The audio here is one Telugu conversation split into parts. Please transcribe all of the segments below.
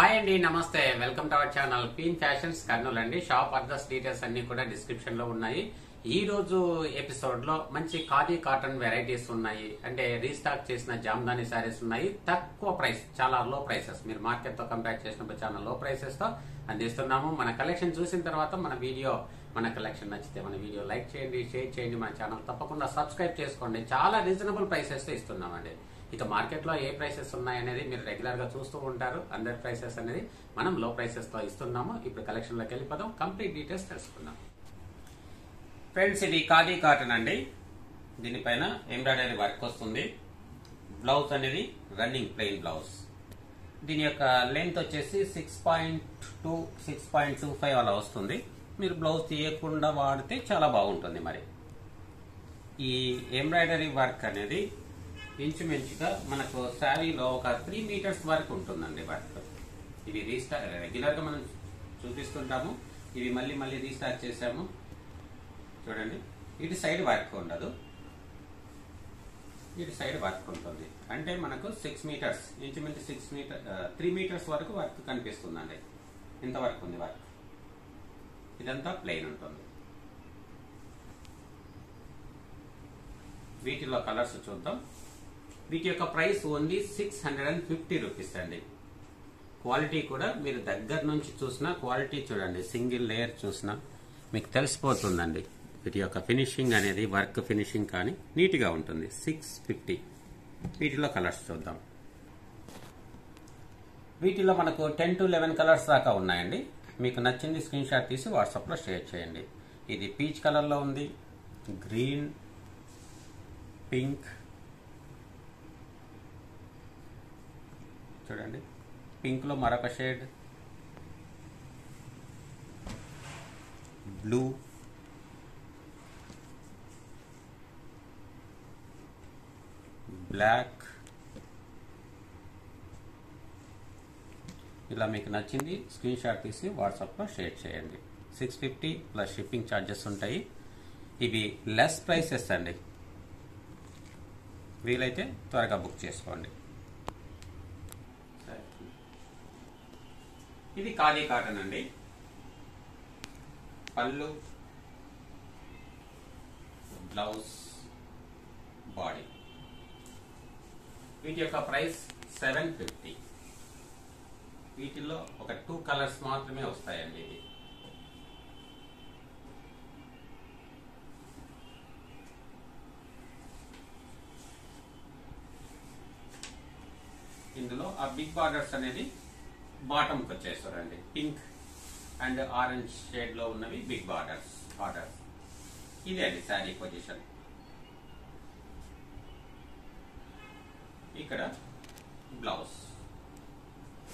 హాయ్ అండి, నమస్తే. Welcome to our channel Queen Fashions Kurnool అండి. షాప్ అడ్రస్ డీటెయిల్స్ అన్ని కూడా డిస్క్రిప్షన్ లో ఉన్నాయి. ఈ రోజు ఎపిసోడ్ లో మంచి ఖాదీ కాటన్ వెరైటీస్ ఉన్నాయి. అంటే రీస్టాక్ చేసిన జామ్దాని శారీస్ ఉన్నాయి. తక్కువ ప్రైస్, చాలా లో ప్రైసెస్. మీరు మార్కెట్ తో కంపేర్ చేసినప్పుడు చాలా లో ప్రైసెస్ తో అందిస్తున్నాము. మన కలెక్షన్ చూసిన తర్వాత మన కలెక్షన్ నచ్చితే మన వీడియో లైక్ చేయండి, షేర్ చేయండి. మన ఛానల్ తప్పకుండా సబ్స్క్రైబ్ చేసుకోండి. చాలా రీజనబుల్ ప్రైసెస్ తో ఇస్తున్నామండి. ఇక మార్కెట్ లో ఏ ప్రైసెస్ ఉన్నాయనేది మీరు రెగ్యులర్ గా చూస్తూ ఉంటారు. అందరి ప్రైసెస్ అనేది మనం లో ప్రైసెస్ తో ఇస్తున్నాము. ఇప్పుడు కలెక్షన్ లోకి వెళ్ళిపోదాం, కంప్లీట్ డీటెయిల్స్ తెలుసుకుందాం. ఫ్రెండ్స్, ఇది ఖాదీ కాటన్ అండి. దీనిపైన ఎంబ్రాయిడరీ వర్క్ వస్తుంది. బ్లౌజ్ అనేది రన్నింగ్ ప్లెయిన్ బ్లౌజ్. దీని యొక్క లెంత్ వచ్చేసి 6.2 6.25 అలా వస్తుంది. మీరు బ్లౌజ్ తీయకుండా వాడితే చాలా బాగుంటుంది. మరి ఈ ఎంబ్రాయిడరీ వర్క్ అనేది ఇంచుమించుగా మనకు శారీలో ఒక 3 మీటర్స్ వరకు ఉంటుందండి వర్క్. ఇవి రెగ్యులర్ గా మనం చూపిస్తుంటాము. ఇవి మళ్ళీ రీస్టార్ట్ చేసాము. చూడండి, ఇటు సైడ్ వర్క్ ఉండదు, ఇటు సైడ్ వర్క్ ఉంటుంది. అంటే మనకు 6 మీటర్స్, ఇంచుమించు 3 మీటర్స్ వరకు వర్క్ కనిపిస్తుందండి. ఇంత వరకు ఉంది వర్క్. ఇదంతా ప్లెయిన్ ఉంటుంది. వీటిలో కలర్స్ చూద్దాం. వీటి యొక్క ప్రైస్ ఓన్లీ 650 రూపీస్ అండి. క్వాలిటీ కూడా మీరు దగ్గర నుంచి చూసినా క్వాలిటీ చూడండి, సింగిల్ లేయర్ చూసినా మీకు తెలిసిపోతుందండి. వీటి యొక్క ఫినిషింగ్ అనేది, వర్క్ ఫినిషింగ్ కానీ నీట్ గా ఉంటుంది. 650. వీటిలో కలర్స్ చూద్దాం. వీటిలో మనకు 10 to 11 కలర్స్ దాకా ఉన్నాయండి. మీకు నచ్చింది స్క్రీన్ షాట్ తీసి వాట్సాప్ లో షేర్ చేయండి. ఇది పీచ్ కలర్ లో ఉంది, గ్రీన్, పింక్, చూడండి, పింక్ లో మరొక షేడ్, బ్లూ, బ్లాక్. ఇలా మీకు నచ్చింది స్క్రీన్ షాట్ తీసి వాట్సాప్ లో షేర్ చేయండి. 650 ప్లస్ షిప్పింగ్ ఛార్జెస్ ఉంటాయి. ఇవి లెస్ ప్రైసెస్ అండి. వీలైతే త్వరగా బుక్ చేసుకోండి. ఇది ఖాదీ కాటన్ అండి. పళ్ళు, బ్లౌజ్, బాడీ. వీటి యొక్క ప్రైస్ 750. వీటిల్లో ఒక 2 కలర్స్ మాత్రమే వస్తాయండి. ఇది ఇందులో ఆ బిగ్ బార్డర్స్ అనేది బాటమ్ కి వచ్చేస్తారండి. పింక్ అండ్ ఆరెంజ్ షేడ్ లో ఉన్నవి బిగ్ బార్డర్స్. ఇదే అండి శారీ పొజిషన్. ఇక్కడ బ్లౌజ్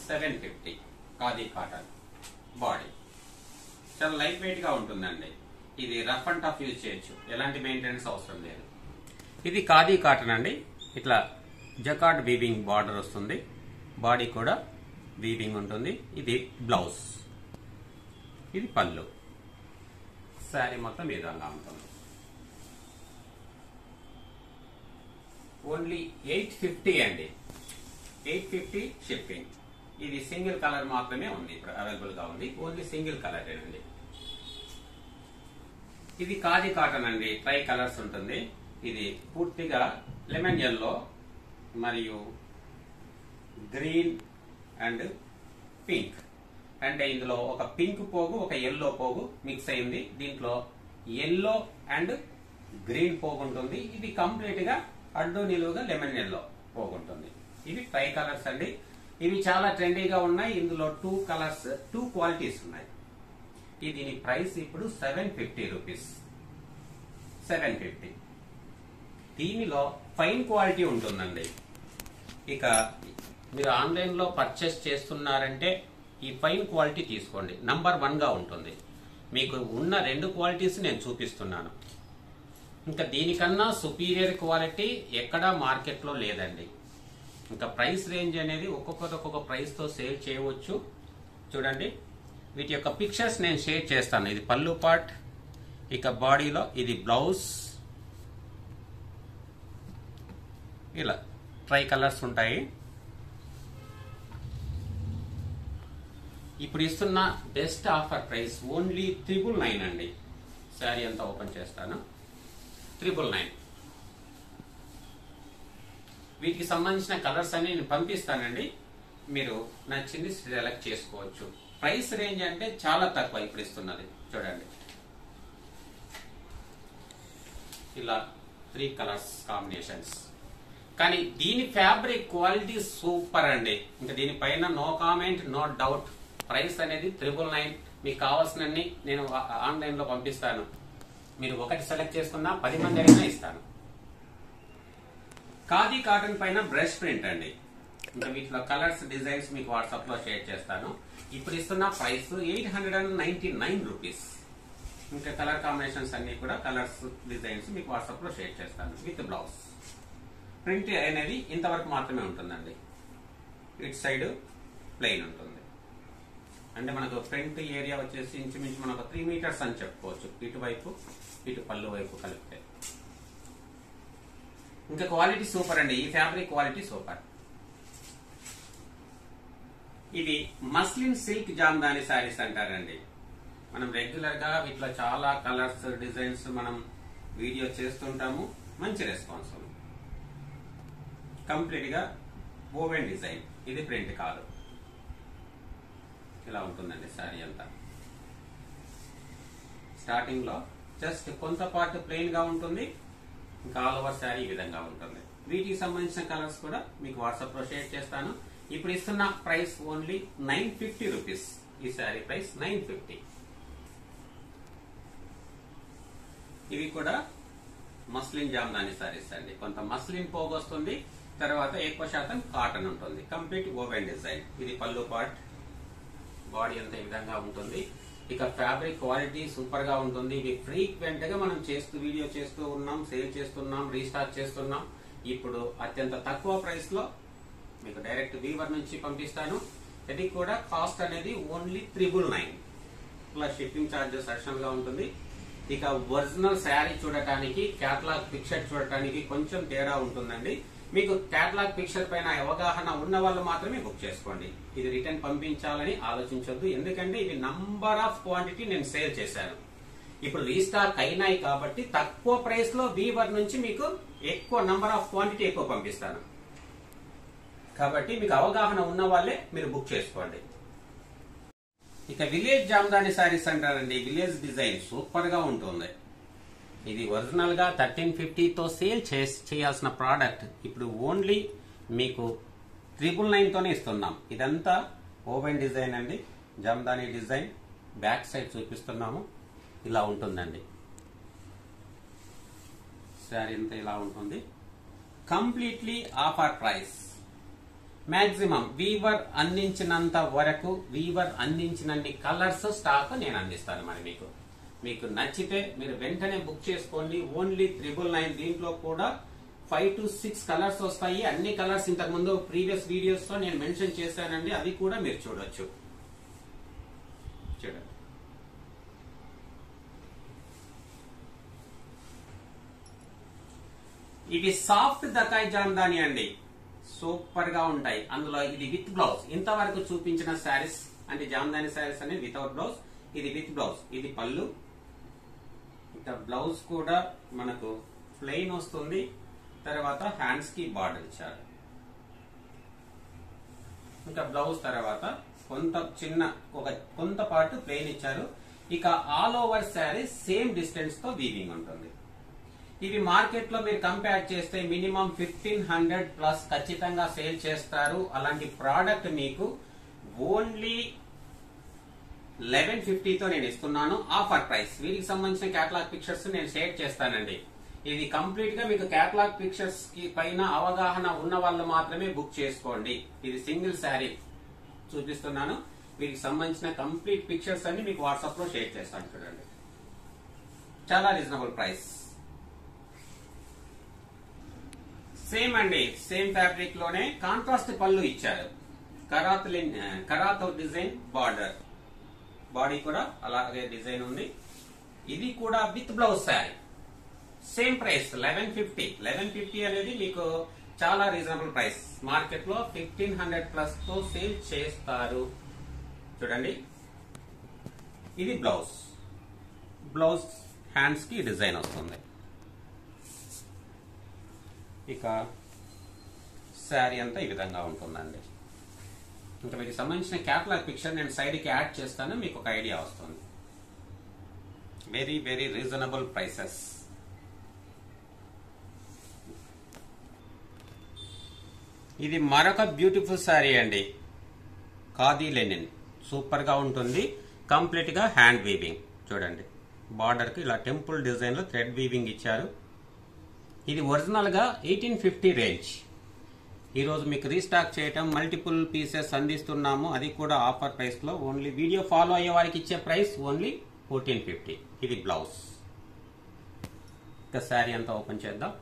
750. ఖాదీ కాటన్ బాడీ చాలా లైట్ వెయిట్ గా ఉంటుందండి. ఇది రఫ్ అండ్ టఫ్ యూజ్ చేయొచ్చు, ఎలాంటి మెయింటెనెన్స్ అవసరం లేదు. ఇది ఖాదీ కాటన్ అండి. ఇట్లా జకార్డ్ వీవింగ్ బార్డర్ వస్తుంది. బాడీ కూడా వీవింగ్ ఉంటుంది. ఇది బ్లౌజ్, ఇది పళ్ళు. శారీ మొత్తం ఈ విధంగా ఉంటుంది. ఓన్లీ 850 అండి. 850 షిప్పింగ్. ఇది సింగిల్ కలర్ మాత్రమే ఉంది, ఇప్పుడు అవైలబుల్ గా ఉంది. ఓన్లీ సింగిల్ కలర్ అండి. ఇది ఖాదీ కాటన్ అండి. ట్రై కలర్స్ ఉంటుంది. ఇది పూర్తిగా లెమన్ yellow మరియు గ్రీన్ అండ్ పింక్. అంటే ఇందులో ఒక పింక్ పోగు, ఒక ఎల్లో పోగు మిక్స్ అయింది. దీంట్లో ఎల్లో అండ్ గ్రీన్ పోగు ఉంటుంది. ఇది కంప్లీట్ గా అడ్డు నిలువుగా లెమన్ yellow పోగు ఉంటుంది. ఇవి ట్రై కలర్స్ అండి. ఇవి చాలా ట్రెండీగా ఉన్నాయి. ఇందులో 2 కలర్స్, 2 క్వాలిటీస్ ఉన్నాయి. దీని ప్రైస్ ఇప్పుడు 750 రూపీస్. 750. దీనిలో ఫైన్ క్వాలిటీ ఉంటుందండి. ఇక మీరు ఆన్లైన్ లో పర్చేస్ చేస్తున్నారంటే ఈ ఫైన్ క్వాలిటీ తీసుకోండి. నంబర్ 1 గా ఉంటుంది. మీకు ఉన్న 2 క్వాలిటీస్ నేను చూపిస్తున్నాను. ఇంకా దీనికన్నా సుపీరియర్ క్వాలిటీ ఎక్కడా మార్కెట్ లో లేదండి. ఇంకా ప్రైస్ రేంజ్ అనేది ఒక్కొక్క ప్రైస్ తో సేల్ చేయవచ్చు. చూడండి, వీటి యొక్క పిక్చర్స్ నేను షేర్ చేస్తాను. ఇది పళ్ళు పార్ట్, ఇక బాడీలో ఇది బ్లౌజ్. ఇలా ట్రై కలర్స్ ఉంటాయి. ఇప్పుడు ఇస్తున్న బెస్ట్ ఆఫర్ ప్రైస్ ఓన్లీ 999 అండి. శారీ అంతా ఓపెన్ చేస్తాను. 999. వీటికి సంబంధించిన కలర్స్ అన్ని నేను పంపిస్తానండి. మీరు నచ్చింది సెలెక్ట్ చేసుకోవచ్చు. ప్రైస్ రేంజ్ అంటే చాలా తక్కువ ఇప్పుడు ఇస్తున్నది. చూడండి, ఇలా 3 కలర్స్ కాంబినేషన్స్. కానీ దీని ఫ్యాబ్రిక్ క్వాలిటీ సూపర్ అండి. ఇంకా దీనిపైన no comment, no doubt. Price అనేది 999. మీకు కావాల్సినన్ని నేను ఆన్లైన్ లో పంపిస్తాను. మీరు ఒకటి సెలెక్ట్ చేసుకున్నా 10 మంది అయినా ఇస్తాను. ఖాదీ కాటన్ పైన బ్రష్ ప్రింట్ అండి. ఇంకా వీటిలో కలర్స్, డిజైన్స్ మీకు వాట్సాప్ లో షేర్ చేస్తాను. ఇప్పుడు ఇస్తున్న ప్రైస్ 899 రూపీస్. ఇంకా కలర్ కాంబినేషన్స్ అన్ని కూడా, కలర్స్, డిజైన్స్ మీకు వాట్సాప్ లో షేర్ చేస్తాను విత్ బ్లౌజ్. ప్రింట్ అనేది ఇంతవరకు మాత్రమే ఉంటుందండి. ఇటు సైడ్ ప్లెయిన్ ఉంటుంది. అంటే మనకు ఫ్రంట్ ఏరియా వచ్చేసి ఇంచుమించు మనకు 3 మీటర్స్ అని చెప్పుకోవచ్చు. ఇటువైపు ఇటు పళ్ళు వైపు కలిపితే. ఇంకా క్వాలిటీ సూపర్ అండి. ఈ ఫ్యాబ్రిక్ క్వాలిటీ సూపర్. ఇది మస్లిన్ సిల్క్ జామ్దాని శారీస్ అంటారండి. మనం రెగ్యులర్ గా వీటిలో చాలా కలర్స్, డిజైన్స్ మనం వీడియో చేస్తుంటాము. మంచి రెస్పాన్స్ ఉంది. కంప్లీట్ గా ఓవెన్ డిజైన్. ఇది ప్రింట్ కాదు. ఇలా ఉంటుందండి శారీ అంతా. స్టార్టింగ్ లో జస్ట్ కొంత పార్ట్ ప్లెయిన్ గా ఉంటుంది. ఇంకా ఆల్ ఓవర్ శారీ ఈ విధంగా ఉంటుంది. వీటికి సంబంధించిన కలర్స్ కూడా మీకు వాట్సాప్ లో షేర్ చేస్తాను. ఇప్పుడు ఇస్తున్న ప్రైస్ ఓన్లీ 950 రూపీస్. ఈ శారీ ప్రైస్ 950. ఇవి కూడా మస్లిన్ జామ్దాని శారీస్ అండి. కొంత మస్లిన్ పోగు వస్తుంది, తర్వాత ఎక్కువ శాతం కాటన్ ఉంటుంది. Complete woven design. ఇది పళ్ళు పార్ట్, బాడీ అంతా ఈ విధంగా ఉంటుంది. ఇక ఫ్యాబ్రిక్ క్వాలిటీ సూపర్ గా ఉంటుంది. ఇవి ఫ్రీక్వెంట్ గా మనం వీడియో చేస్తూ ఉన్నాం, సేల్ చేస్తున్నాం, రీస్టాక్ చేస్తున్నాం. ఇప్పుడు అత్యంత తక్కువ ప్రైస్ లో మీకు డైరెక్ట్ వీవర్ నుంచి పంపిస్తాను. ఇది కూడా కాస్ట్ అనేది only 999 plus shipping charges additional గా ఉంటుంది. ఇక ఒరిజినల్ శారీ చూడటానికి, క్యాటలాగ్ పిక్చర్ చూడటానికి కొంచెం తేడా ఉంటుందండి. మీకు క్యాటలాగ్ పిక్చర్ పైన అవగాహన ఉన్న వాళ్ళు మాత్రమే బుక్ చేసుకోండి. ఇది రిటర్న్ పంపించాలని ఆలోచించొద్దు. ఎందుకంటే ఇది నంబర్ ఆఫ్ క్వాంటిటీ నేను సేల్ చేశాను. ఇప్పుడు రీస్టాక్ అయినాయి కాబట్టి తక్కువ ప్రైస్ లో వీవర్ నుంచి మీకు ఎక్కువ నంబర్ ఆఫ్ క్వాంటిటీ ఎక్కువ పంపిస్తాను. కాబట్టి మీకు అవగాహన ఉన్న వాళ్ళే మీరు బుక్ చేసుకోండి. ఇక విలేజ్ జామ్దాని శారీస్ అంటారండి. విలేజ్ డిజైన్ సూపర్ గా ఉంటుంది. ఇది ఒరిజినల్ గా 1350తో సేల్ చేయాల్సిన ప్రోడక్ట్ ఇప్పుడు ఓన్లీ మీకు 999 తోనే ఇస్తున్నాం. ఇదంతా ఓవెన్ డిజైన్ అండి. జామ్దాని డిజైన్. బ్యాక్ సైడ్ చూపిస్తున్నాము. ఇలా ఉంటుందండి శారీ అంతా. ఇలా ఉంటుంది. Completely offer price. Maximum weaver అందించినంత వరకు, వీవర్ అందించినన్ని కలర్స్ స్టాక్ నేను అందిస్తాను. మరి మీకు నచ్చితే మీరు వెంటనే బుక్ చేసుకోండి. ఓన్లీ 999. దీంట్లో కూడా 5 to 6 కలర్స్ వస్తాయి. అన్ని కలర్స్ ఇంతకు ముందు ప్రీవియస్ వీడియోస్ లో నేను మెన్షన్ చేశానండి. అవి కూడా మీరు చూడొచ్చు. చూడండి, ఇవి సాఫ్ట్ దకాయ్ జామ్దాని అండి. సూపర్ గా ఉంటాయి. అందులో ఇది విత్ బ్లౌజ్. ఇంతవరకు చూపించిన శారీస్ అంటే జామ్దాని శారీస్ అనేది వితౌట్ బ్లౌజ్. ఇది విత్ బ్లౌజ్. ఇది పళ్ళు. ఇంకా బ్లౌజ్ కూడా మనకు ప్లెయిన్ వస్తుంది. తర్వాత హ్యాండ్స్ కి బార్డర్ ఇచ్చారు. ఇంకా బ్లౌజ్ తర్వాత కొంత పార్ట్ ప్లెయిన్ ఇచ్చారు. ఇక all over sari same distance తో వీవింగ్ ఉంటుంది. ఇవి మార్కెట్ లో మీరు కంపేర్ చేస్తే మినిమం 1500 ప్లస్ ఖచ్చితంగా సేల్ చేస్తారు. అలాంటి ప్రోడక్ట్ మీకు ఓన్లీ 1150తో నేను ఇస్తున్నాను. Offer price. వీటికి సంబంధించిన కేటలాగ్ పిక్చర్స్ నేను షేర్ చేస్తానండి. ఇది కంప్లీట్ గా మీకు కేటలాగ్ పిక్చర్స్ కి పైన అవగాహన ఉన్న వాళ్ళు మాత్రమే బుక్ చేసుకోండి. ఇది సింగిల్ శారీ చూపిస్తున్నాను. వీటికి సంబంధించిన కంప్లీట్ పిక్చర్స్ అన్ని మీకు వాట్సాప్ లో షేర్ చేస్తాను. చూడండి, చాలా రీజనబుల్ ప్రైస్. సేమ్ అండి. సేమ్ ఫ్యాబ్రిక్ లోనే కాంట్రాస్ట్ పళ్ళు ఇచ్చారు. కరాత్ డిజైన్ బార్డర్. బాడీ కూడా అలాగే డిజైన్ ఉంది. ఇది కూడా with blouse sari. Same price 1150. 1150 అనేది మీకు చాలా రీజనబుల్ ప్రైస్. మార్కెట్ లో 1500 ప్లస్ తో సేల్ చేస్తారు. చూడండి, ఇది బ్లౌజ్. బ్లౌజ్ హ్యాండ్స్ కి డిజైన్ వస్తుంది. ఇక శారీ అంతా ఈ విధంగా ఉంటుందండి. ఇంకా వీటికి సంబంధించిన క్యాటలాగ్ పిక్చర్ నేను సైడ్కి యాడ్ చేస్తాను, మీకు ఒక ఐడియా వస్తుంది. Very very reasonable prices. ఇది మరొక బ్యూటిఫుల్ శారీ అండి, ఖాదీ లెనిన్. సూపర్ గా ఉంటుంది, కంప్లీట్ గా హ్యాండ్ వీవింగ్. చూడండి, బార్డర్ కి ఇలా టెంపుల్ డిజైన్ లో థ్రెడ్ వీవింగ్ ఇచ్చారు. ఇది ఒరిజినల్ గా 1850 రేంజ్. ఈ రోజు మీకు రీస్టాక్ చేయటం, మల్టిపుల్ పీసెస్ అందిస్తున్నాము, అది కూడా ఆఫర్ ప్రైస్ లో. ఓన్లీ వీడియో ఫాలో అయ్యే వారికి ఇచ్చే ప్రైస్ ఓన్లీ 1450. ఇది బ్లౌజ్. ఇక శారీ అంతా ఓపెన్ చేద్దాం.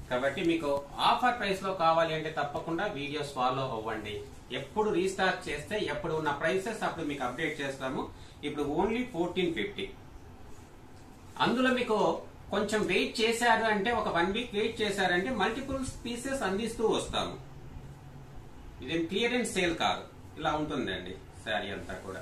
కాబట్టి మీకు ఆఫర్ ప్రైస్ లో కావాలి అంటే తప్పకుండా వీడియోస్ ఫాలో అవ్వండి. ఎప్పుడు రీస్టాక్ చేస్తే ఎప్పుడు ఉన్న ప్రైసెస్ అప్పుడు మీకు అప్డేట్ చేస్తాము. ఇప్పుడు ఓన్లీ 1450. అందులో మీకు కొంచెం వెయిట్ చేశారు అంటే, ఒక 1 వీక్ వెయిట్ చేశారంటే మల్టిపుల్ పీసెస్ అందిస్తూ వస్తాము. ఇదేం క్లియరెన్స్ సేల్ కాదు, ఇలా ఉంటుందండి శారీ అంతా కూడా.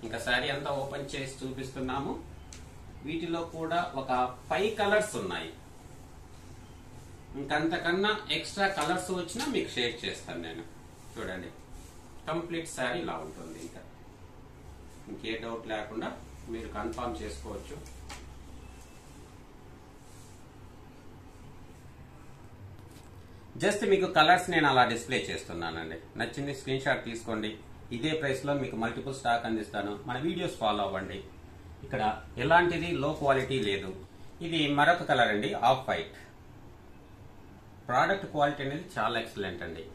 ఇంకా శారీ అంతా ఓపెన్ చేసి చూపిస్తున్నాము. వీటిలో కూడా ఒక 5 కలర్స్ ఉన్నాయి. ఇంకంతకన్నా ఎక్స్ట్రా కలర్స్ వచ్చినా మీకు షేర్ చేస్తాను నేను. చూడండి, కంప్లీట్ శారీ ఇలా ఉంటుంది. ఇంకా ఇంకే డౌట్ లేకుండా మీరు కన్ఫర్మ్ చేసుకోవచ్చు. జస్ట్ మీకు కలర్స్ నేను అలా డిస్ప్లే చేస్తున్నానండి. నచ్చింది స్క్రీన్ షాట్ తీసుకోండి. ఇదే ప్రైస్ లో మీకు మల్టిపుల్ స్టాక్ అందిస్తాను. మన వీడియోస్ ఫాలో అవ్వండి. ఇక్కడ ఎలాంటిది లో క్వాలిటీ లేదు. ఇది మరొక కలర్ అండి, ఆఫ్ వైట్. ప్రోడక్ట్ క్వాలిటీ అనేది చాలా ఎక్సలెంట్ అండి.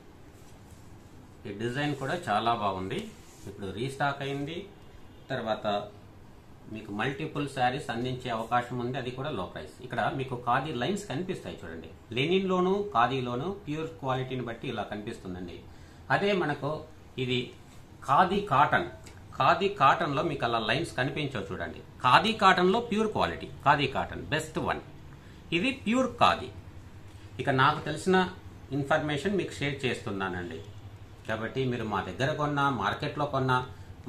ఈ డిజైన్ కూడా చాలా బాగుంది. ఇప్పుడు రీస్టాక్ అయింది. తర్వాత మీకు మల్టిపుల్ శారీస్ అందించే అవకాశం ఉంది, అది కూడా లో ప్రైస్. ఇక్కడ మీకు ఖాదీ లైన్స్ కనిపిస్తాయి చూడండి. లెనిన్ లోను ఖాదీలోను ప్యూర్ క్వాలిటీని బట్టి ఇలా కనిపిస్తుందండి. అదే మనకు ఇది ఖాదీ కాటన్. ఖాదీ కాటన్ లో మీకు అలా లైన్స్ కనిపించవు చూడండి. ఖాదీ కాటన్ లో pure quality, khadi cotton best one. ఇది ప్యూర్ ఖాదీ. ఇక నాకు తెలిసిన ఇన్ఫర్మేషన్ మీకు షేర్ చేస్తున్నానండి. కాబట్టి మీరు మా దగ్గర కొన్నా, మార్కెట్లో కొన్నా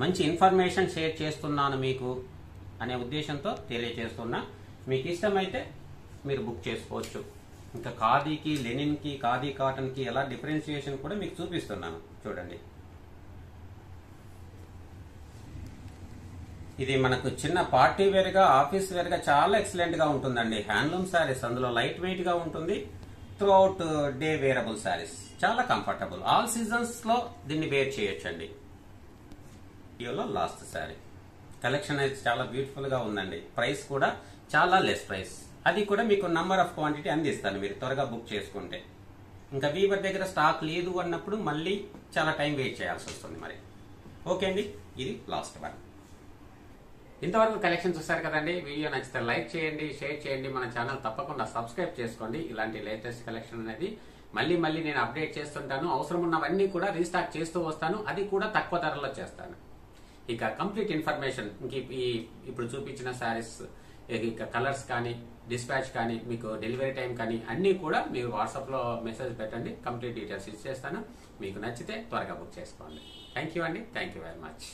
మంచి ఇన్ఫర్మేషన్ షేర్ చేస్తున్నాను మీకు అనే ఉద్దేశంతో తెలియజేస్తున్నా. మీకు ఇష్టమైతే మీరు బుక్ చేసుకోవచ్చు. ఇంకా ఖాదీకి, లెనిన్కి, ఖాదీ కాటన్కి ఎలా డిఫరెన్షియేషన్ కూడా మీకు చూపిస్తున్నాను. చూడండి, ఇది మనకు చిన్న పార్టీ వేర్ గా, ఆఫీస్ వేర్ గా చాలా ఎక్సలెంట్ గా ఉంటుందండి. హ్యాండ్లూమ్ శారీస్, అందులో లైట్ వెయిట్ గా ఉంటుంది. Throughout day wearable saris, చాలా కంఫర్టబుల్. ఆల్ సీజన్స్ లో దీన్ని వేర్ చేయొచ్చండి. ఇవలో లాస్ట్ శారీ. కలెక్షన్ అయితే చాలా బ్యూటిఫుల్ గా ఉందండి. ప్రైస్ కూడా చాలా లెస్ ప్రైస్. అది కూడా మీకు నంబర్ ఆఫ్ క్వాంటిటీ అందిస్తాను మీరు త్వరగా బుక్ చేసుకుంటే. ఇంకా వీవర్ దగ్గర స్టాక్ లేదు అన్నప్పుడు మళ్ళీ చాలా టైం వెయిట్ చేయాల్సి వస్తుంది మరి. ఓకే అండి, ఇది లాస్ట్ వన్. ఇంతవరకు కలెక్షన్ చూసారు కదండి. వీడియో నచ్చితే లైక్ చేయండి, షేర్ చేయండి. మన ఛానల్ తప్పకుండా సబ్స్క్రైబ్ చేసుకోండి. ఇలాంటి లేటెస్ట్ కలెక్షన్ అనేది మళ్ళీ మళ్ళీ నేను అప్డేట్ చేస్తుంటాను. అవసరం ఉన్నవన్నీ కూడా రీస్టాక్ చేస్తూ వస్తాను, అది కూడా తక్కువ ధరలో చేస్తాను. ఇక కంప్లీట్ ఇన్ఫర్మేషన్ ఇప్పుడు చూపించిన శారీస్, ఇక కలర్స్ కానీ, డిస్పాచ్ కానీ, మీకు డెలివరీ టైం కానీ అన్నీ కూడా మీరు వాట్సాప్ లో మెసేజ్ పెట్టండి. కంప్లీట్ డీటెయిల్స్ ఇచ్చేస్తాను. మీకు నచ్చితే త్వరగా బుక్ చేసుకోండి. థ్యాంక్ యూ అండి. Thank you very much.